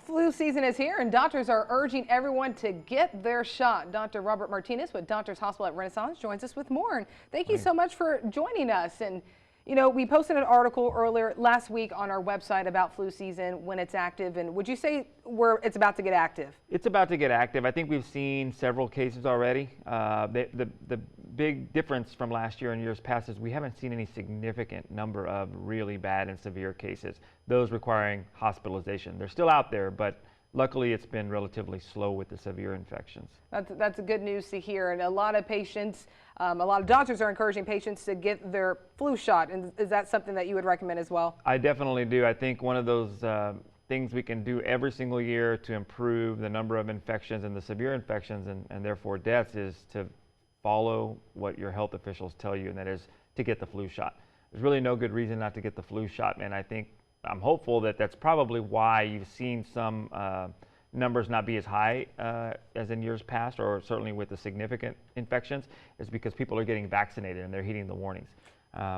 Flu season is here and doctors are urging everyone to get their shot. Dr. Robert Martinez with Doctors Hospital at Renaissance joins us with more. And thank you so much for joining us. And you know, we posted an article earlier last week on our website about flu season when it's active. And would you say it's about to get active? It's about to get active. I think we've seen several cases already. The big difference from last year and years past is we haven't seen any significant number of really bad and severe cases, those requiring hospitalization. They're still out there, but luckily it's been relatively slow with the severe infections. That's good news to hear. And a lot of patients, a lot of doctors are encouraging patients to get their flu shot. And is that something that you would recommend as well? I definitely do. I think one of those things we can do every single year to improve the number of infections and the severe infections and therefore deaths is to follow what your health officials tell you, and that is to get the flu shot. There's really no good reason not to get the flu shot, and I'm hopeful that that's probably why you've seen some numbers not be as high as in years past, or certainly with the significant infections, is because people are getting vaccinated and they're heeding the warnings.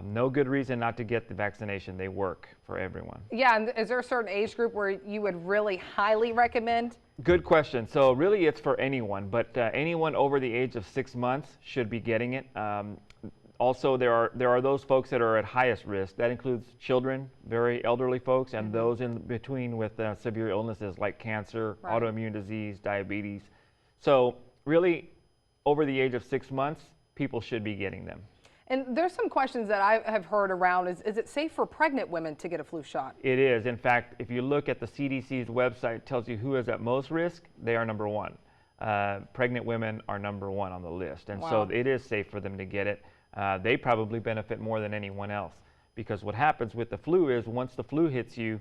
No good reason not to get the vaccination. They work for everyone. Yeah, and is there a certain age group where you would really highly recommend? Good question. So really it's for anyone, but anyone over the age of 6 months should be getting it. Also, there are those folks that are at highest risk. That includes children, very elderly folks, and those in between with severe illnesses like cancer, autoimmune disease, diabetes. So really, over the age of 6 months, people should be getting them. And there's some questions that I have heard around. Is it safe for pregnant women to get a flu shot? It is. In fact, if you look at the CDC's website, it tells you who is at most risk. They are number one. Pregnant women are number one on the list. And so it is safe for them to get it. They probably benefit more than anyone else, because what happens with the flu is once the flu hits you,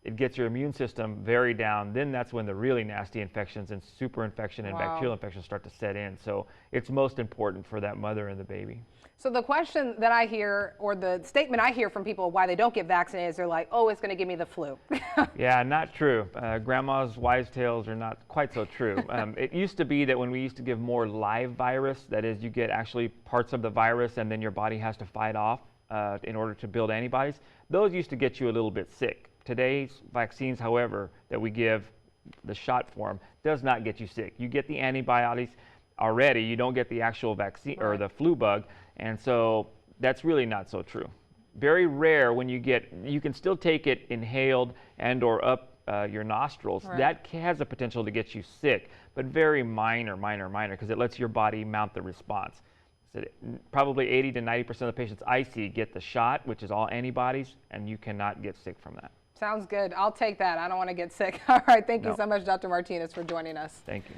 it gets your immune system very down. Then that's when the really nasty infections and super infection and bacterial infections start to set in. So it's most important for that mother and the baby. So the question that I hear, or the statement I hear from people why they don't get vaccinated, is they're like, oh, it's going to give me the flu. Yeah, not true. Grandma's wise tales are not quite so true. It used to be that when we used to give more live virus, that is, you get actually parts of the virus and then your body has to fight off in order to build antibodies, those used to get you a little bit sick. Today's vaccines, however, that we give, the shot form, does not get you sick. You get the antibodies already. You don't get the actual vaccine or the flu bug, and so that's really not so true. Very rare when you can still take it inhaled and or up your nostrils. That has the potential to get you sick, but very minor, because it lets your body mount the response. So probably 80 to 90% of the patients I see get the shot, which is all antibodies, and you cannot get sick from that. Sounds good. I'll take that. I don't want to get sick. All right. Thank you so much, Dr. Martinez, for joining us. Thank you.